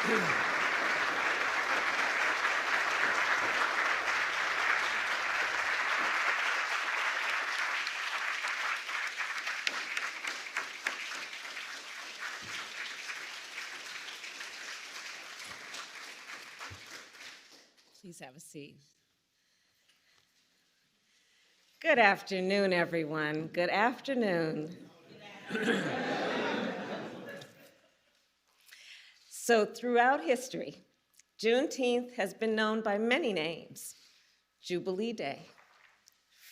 Please have a seat. Good afternoon, everyone. Good afternoon. So throughout history, Juneteenth has been known by many names: Jubilee Day,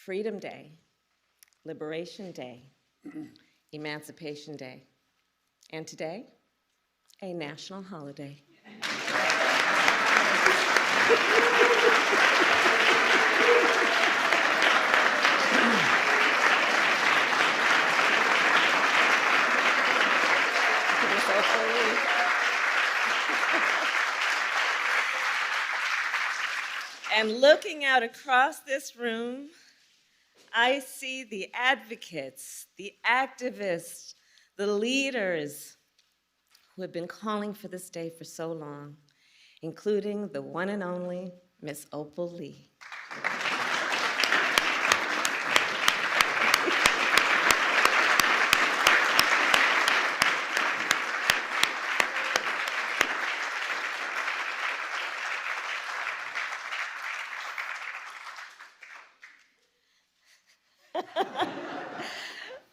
Freedom Day, Liberation Day, Emancipation Day, and today, a national holiday. And looking out across this room, I see the advocates, the activists, the leaders who have been calling for this day for so long, including the one and only Miss Opal Lee.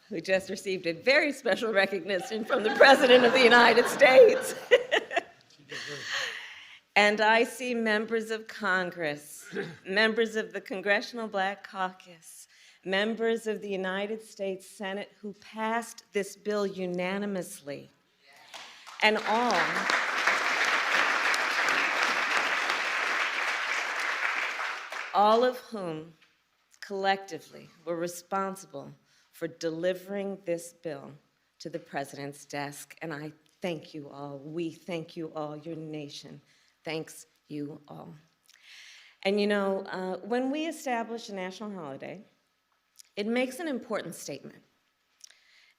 Who just received a very special recognition from the President of the United States. And I see members of Congress, members of the Congressional Black Caucus, members of the United States Senate who passed this bill unanimously. And all of whom collectively were responsible for delivering this bill to the President's desk. And I thank you all. We thank you all. Your nation thanks you all. And you know, when we establish a national holiday, it makes an important statement.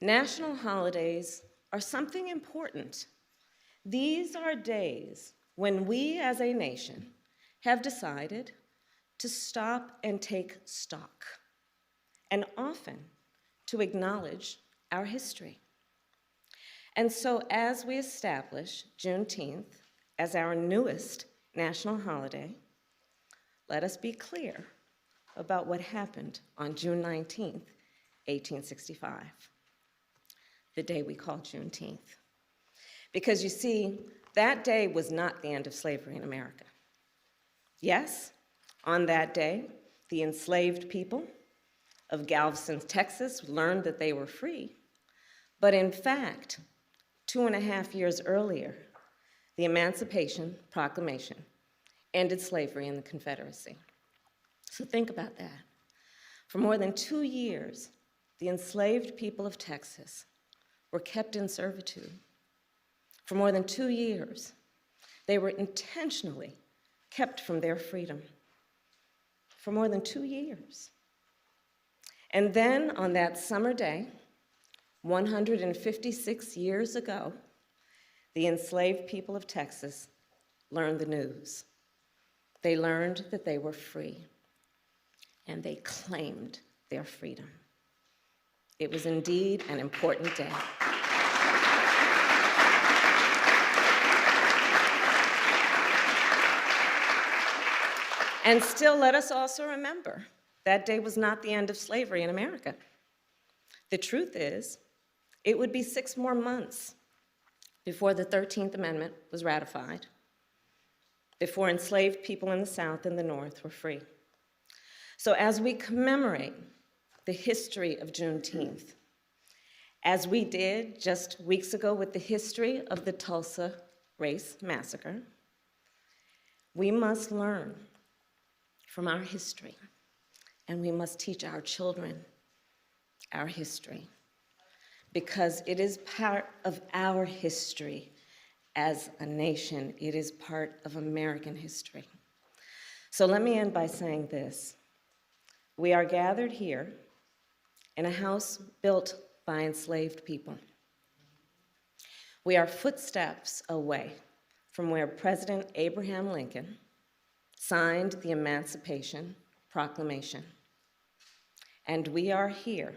National holidays are something important. These are days when we as a nation have decided to stop and take stock, and often to acknowledge our history. And so as we establish Juneteenth as our newest national holiday, let us be clear about what happened on June 19th, 1865, the day we call Juneteenth. Because you see, that day was not the end of slavery in America. Yes, on that day, the enslaved people of Galveston, Texas, learned that they were free. But in fact, 2.5 years earlier, the Emancipation Proclamation ended slavery in the Confederacy. So think about that. For more than 2 years, the enslaved people of Texas were kept in servitude. For more than 2 years, they were intentionally kept from their freedom. For more than 2 years. And then on that summer day, 156 years ago, the enslaved people of Texas learned the news. They learned that they were free, and they claimed their freedom. It was indeed an important day. And still, let us also remember, that day was not the end of slavery in America. The truth is, it would be 6 more months before the 13th Amendment was ratified, before enslaved people in the South and the North were free. So as we commemorate the history of Juneteenth, as we did just weeks ago with the history of the Tulsa Race Massacre, we must learn from our history, and we must teach our children our history, because it is part of our history as a nation. It is part of American history. So let me end by saying this. We are gathered here in a house built by enslaved people. We are footsteps away from where President Abraham Lincoln signed the Emancipation Proclamation. And we are here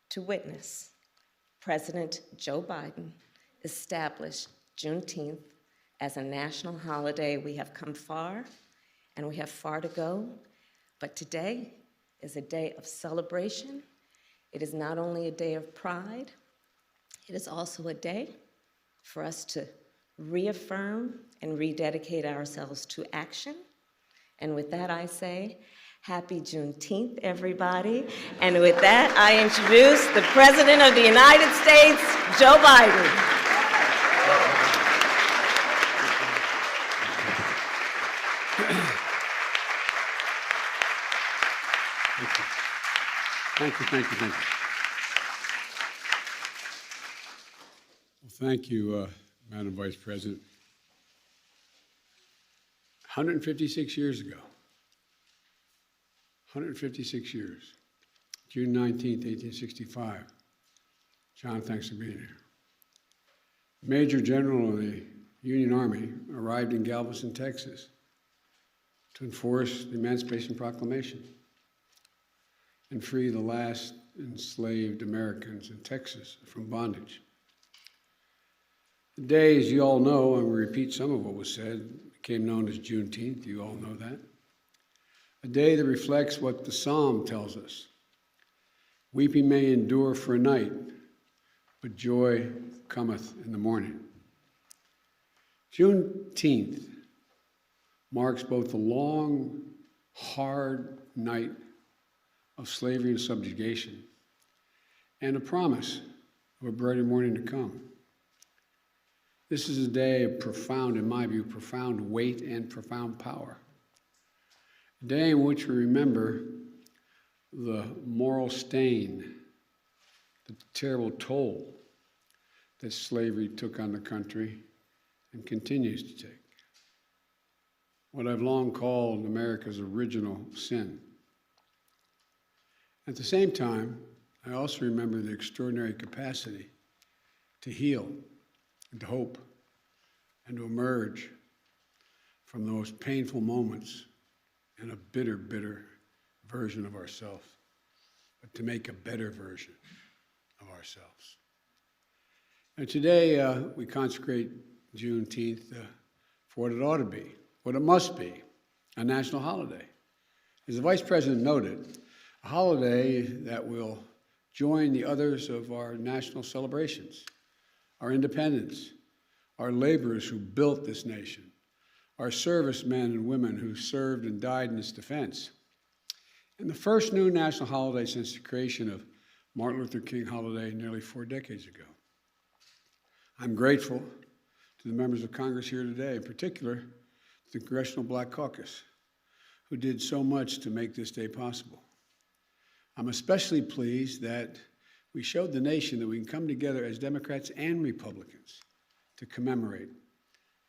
to witness President Joe Biden establish Juneteenth as a national holiday. We have come far, and we have far to go, but today is a day of celebration. It is not only a day of pride, it is also a day for us to reaffirm and rededicate ourselves to action. And with that, I say, happy Juneteenth, everybody. And with that, I introduce the President of the United States, Joe Biden. Thank you. Well, thank you, Madam Vice President. 156 years ago, 156 years, June 19th, 1865. John, thanks for being here. Major General of the Union Army arrived in Galveston, Texas to enforce the Emancipation Proclamation and free the last enslaved Americans in Texas from bondage. The day, as you all know, and we repeat some of what was said, became known as Juneteenth. You all know that. A day that reflects what the Psalm tells us. Weeping may endure for a night, but joy cometh in the morning. Juneteenth marks both the long, hard night of slavery and subjugation and a promise of a brighter morning to come. This is a day of profound, in my view, profound weight and profound power. A day in which we remember the moral stain, the terrible toll that slavery took on the country and continues to take. What I've long called America's original sin. At the same time, I also remember the extraordinary capacity to heal and to hope and to emerge from the most painful moments in a bitter, bitter version of ourselves, but to make a better version of ourselves. And today we consecrate Juneteenth for what it ought to be, what it must be, a national holiday. As the Vice President noted, a holiday that will join the others of our national celebrations, our independence, our laborers who built this nation, our servicemen and women who served and died in its defense, and the first new national holiday since the creation of Martin Luther King holiday nearly 4 decades ago. I'm grateful to the members of Congress here today, in particular to the Congressional Black Caucus, who did so much to make this day possible. I'm especially pleased that we showed the nation that we can come together as Democrats and Republicans to commemorate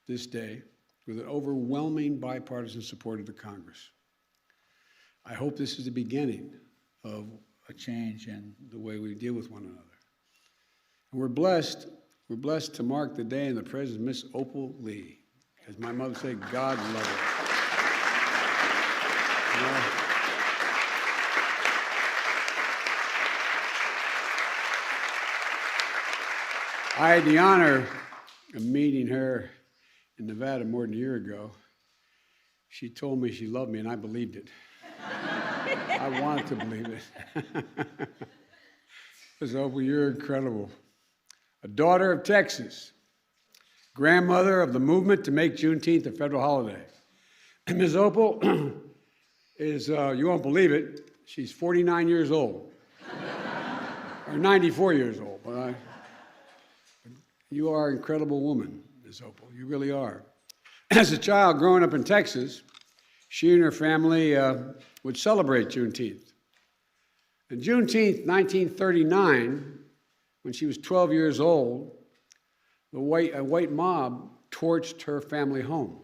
this day with an overwhelming bipartisan support of the Congress. I hope this is the beginning of a change in the way we deal with one another. And we're blessed to mark the day in the presence of Miss Opal Lee. As my mother said, God love her. I had the honor of meeting her in Nevada more than a year ago. She told me she loved me, and I believed it. I wanted to believe it. Ms. Opal, you're incredible. A daughter of Texas, grandmother of the movement to make Juneteenth a federal holiday. And Ms. Opal is, you won't believe it, she's 49 years old. Or 94 years old. But you are an incredible woman, Ms. Opal. You really are. As a child growing up in Texas, she and her family would celebrate Juneteenth. And Juneteenth, 1939, when she was 12 years old, a white mob torched her family home.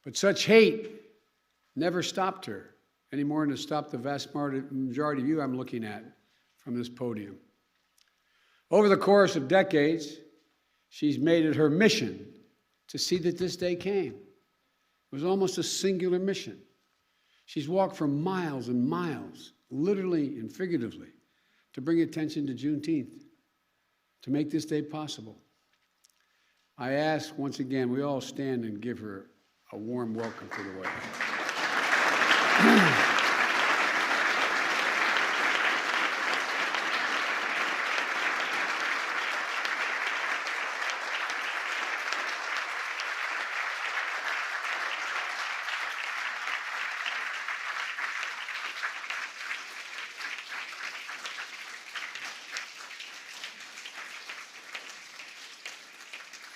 But such hate never stopped her, any more than it stopped the vast majority of you I'm looking at from this podium. Over the course of decades, She's made it her mission to see that this day came. It was almost a singular mission. She's walked for miles and miles, literally and figuratively, to bring attention to Juneteenth, to make this day possible. I ask once again, we all stand and give her a warm welcome to the White House.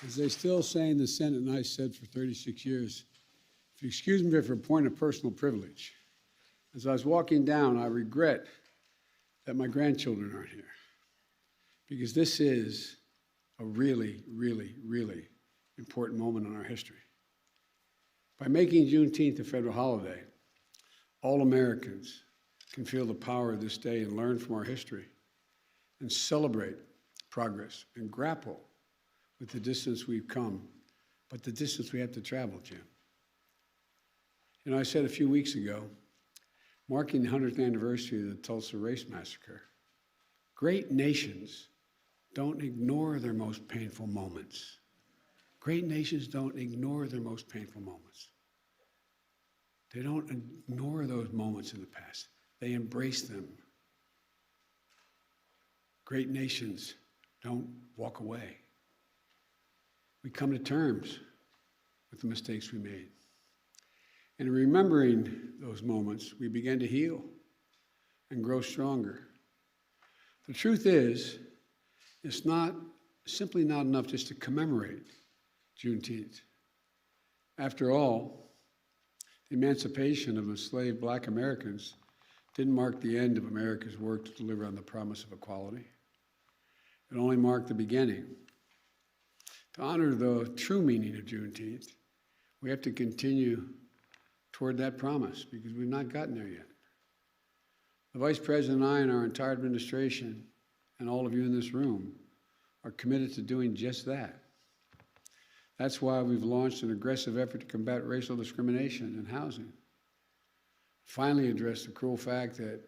As they still say in the Senate, and I said for 36 years, if you excuse me for a point of personal privilege, as I was walking down, I regret that my grandchildren aren't here, because this is a really, really, really important moment in our history. By making Juneteenth a federal holiday, all Americans can feel the power of this day and learn from our history and celebrate progress and grapple with the distance we've come, but the distance we have to travel, Jim. You know, I said a few weeks ago, marking the 100th anniversary of the Tulsa Race Massacre, great nations don't ignore their most painful moments. Great nations don't ignore their most painful moments. They don't ignore those moments in the past. They embrace them. Great nations don't walk away. We come to terms with the mistakes we made. And in remembering those moments, we begin to heal and grow stronger. The truth is, it's simply not enough just to commemorate Juneteenth. After all, the emancipation of enslaved Black Americans didn't mark the end of America's work to deliver on the promise of equality. It only marked the beginning. To honor the true meaning of Juneteenth, we have to continue toward that promise, because we've not gotten there yet. The Vice President and I and our entire administration and all of you in this room are committed to doing just that. That's why we've launched an aggressive effort to combat racial discrimination in housing. Finally address the cruel fact that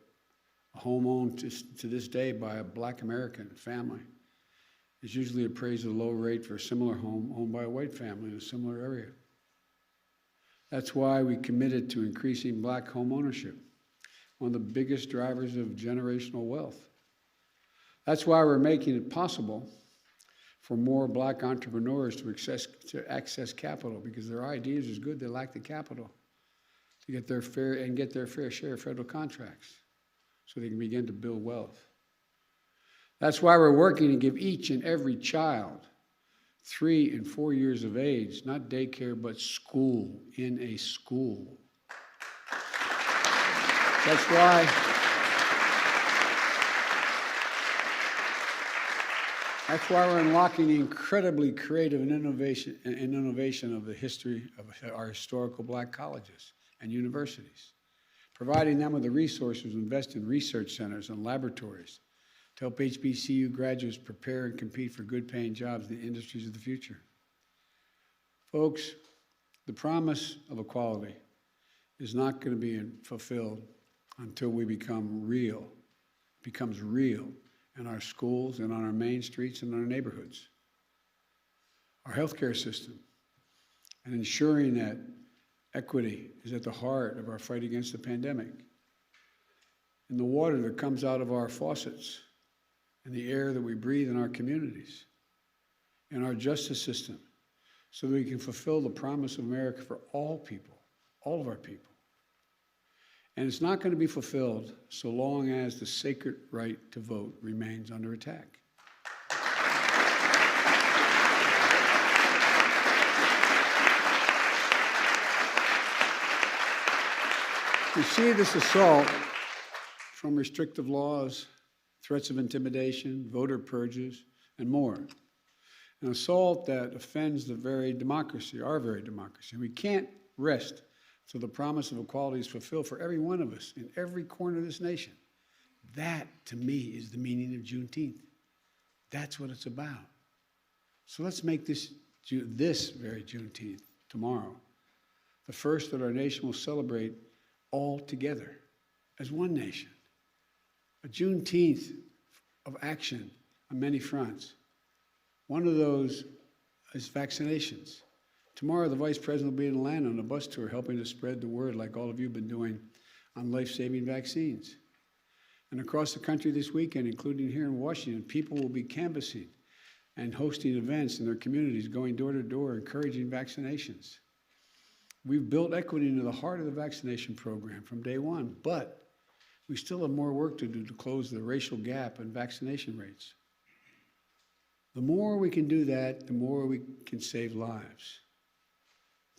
a home owned to this day by a Black American family is usually appraised at a low rate for a similar home owned by a white family in a similar area. That's why we committed to increasing Black home ownership, one of the biggest drivers of generational wealth. That's why we're making it possible for more Black entrepreneurs to access capital, because their ideas is good, they lack the capital to get their fair share of federal contracts so they can begin to build wealth. That's why we're working to give each and every child 3 and 4 years of age, not daycare, but school in a school. That's why we're unlocking the incredibly creative and innovation of the history of our historical Black colleges and universities, providing them with the resources to invest in research centers and laboratories to help HBCU graduates prepare and compete for good-paying jobs in the industries of the future. Folks, the promise of equality is not going to be fulfilled until we becomes real in our schools and on our main streets and in our neighborhoods. Our healthcare system, and ensuring that equity is at the heart of our fight against the pandemic. In the water that comes out of our faucets, and the air that we breathe in our communities, in our justice system, so that we can fulfill the promise of America for all people, all of our people. And it's not going to be fulfilled so long as the sacred right to vote remains under attack. We see this assault from restrictive laws, threats of intimidation, voter purges, and more. An assault that offends the very democracy, our very democracy. We can't rest till the promise of equality is fulfilled for every one of us in every corner of this nation. That, to me, is the meaning of Juneteenth. That's what it's about. So let's make this very Juneteenth, tomorrow, the first that our nation will celebrate all together as one nation. A Juneteenth of action on many fronts. One of those is vaccinations. Tomorrow, the Vice President will be in Atlanta on a bus tour helping to spread the word, like all of you have been doing, on life-saving vaccines. And across the country this weekend, including here in Washington, people will be canvassing and hosting events in their communities, going door to door, encouraging vaccinations. We've built equity into the heart of the vaccination program from day one, but we still have more work to do to close the racial gap in vaccination rates. The more we can do that, the more we can save lives.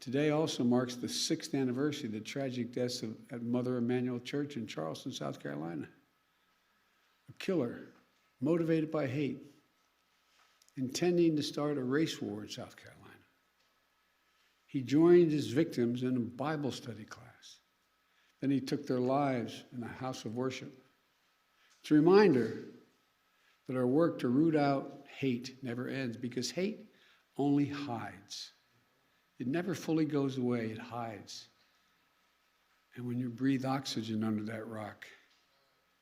Today also marks the 6th anniversary of the tragic deaths at Mother Emanuel Church in Charleston, South Carolina. A killer, motivated by hate, intending to start a race war in South Carolina. He joined his victims in a Bible study class. Then he took their lives in a house of worship. It's a reminder that our work to root out hate never ends, because hate only hides. It never fully goes away, it hides. And when you breathe oxygen under that rock,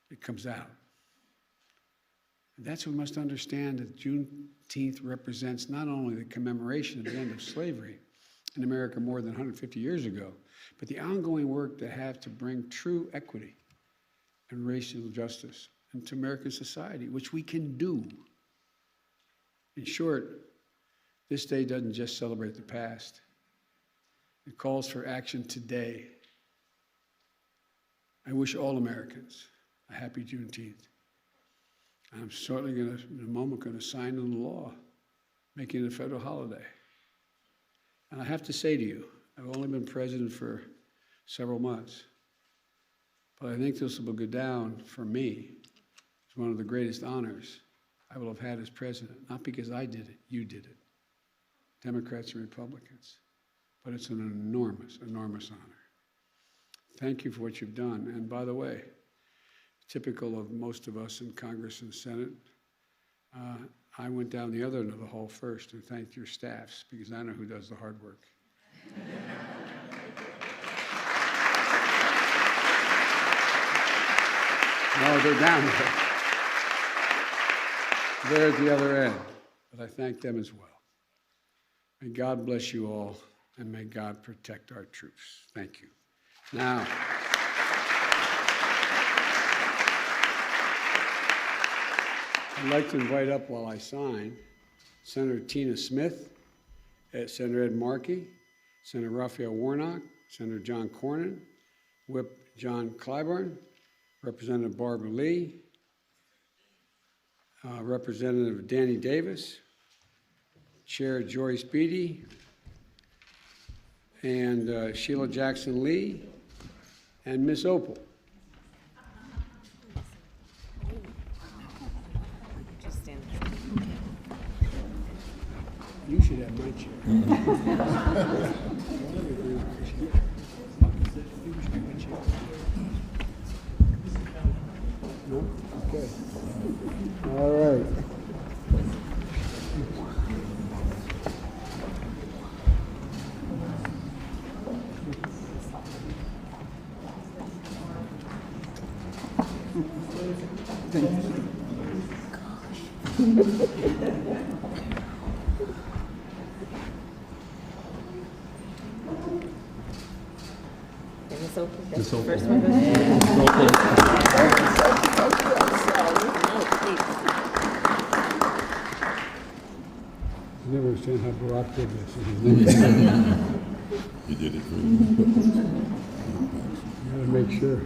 it comes out. And that's what we must understand, that Juneteenth represents not only the commemoration of the end of slavery in America more than 150 years ago, but the ongoing work to have to bring true equity and racial justice into American society, which we can do. In short, this day doesn't just celebrate the past. It calls for action today. I wish all Americans a happy Juneteenth. I'm certainly in a moment, going to sign into law, making it a federal holiday. And I have to say to you, I've only been president for several months, but I think this will go down for me as one of the greatest honors I will have had as president. Not because I did it, you did it, Democrats and Republicans. But it's an enormous, enormous honor. Thank you for what you've done. And by the way, typical of most of us in Congress and Senate, I went down the other end of the hall first and thanked your staffs, because I know who does the hard work. No, they're down there. They're at the other end, but I thank them as well. May God bless you all, and may God protect our troops. Thank you. Now, I'd like to invite up, while I sign, Senator Tina Smith, Senator Ed Markey, Senator Raphael Warnock, Senator John Cornyn, Whip John Clyburn, Representative Barbara Lee, Representative Danny Davis, Chair Joyce Beatty, and Sheila Jackson Lee, and Miss Opal. You should have my chair. No? Okay. All right. Thank you. This first one goes I never understand how Barack did this. You did it great. You gotta make sure.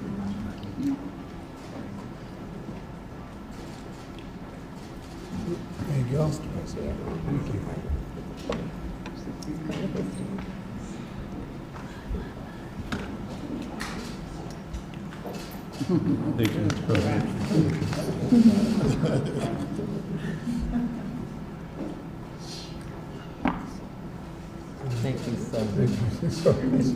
There you go. Thank you. Thank you, Mr. President. Thank you so much.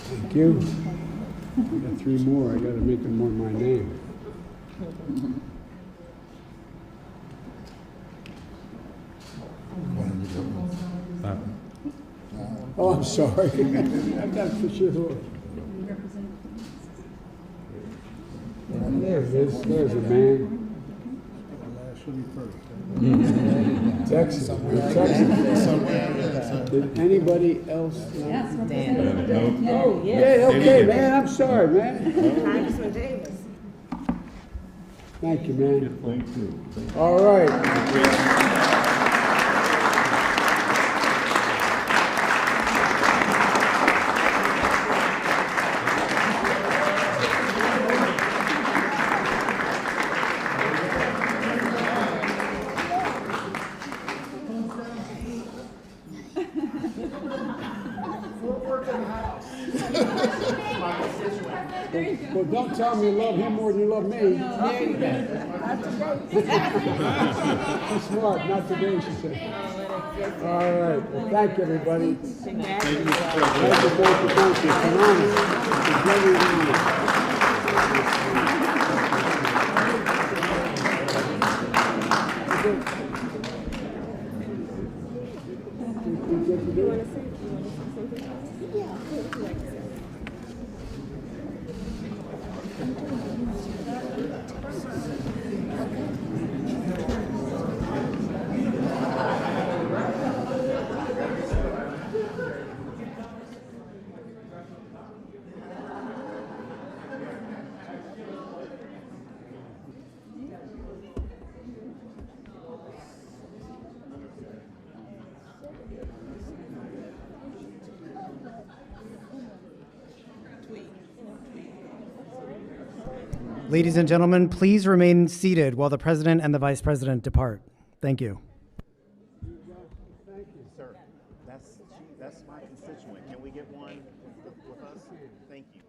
Thank you. got 3 more. I got to make them more my name. Oh, I'm sorry. I've got to put your hood. There it is. There's a man. Texas. Texas. Did anybody else? Oh, yeah, okay, man. I'm sorry, man. Congressman Davis. Thank you, man. Thank you. All right. Well, don't tell me you love him more than you love me. There you go. That's smart. Not today, she said. All right. Well, thank you, everybody. Thank you. Thank you. It's an honor. It's a very honor. Ladies and gentlemen, please remain seated while the President and the Vice President depart. Thank you. Sir, that's my constituent. Can we get one with us? Thank you.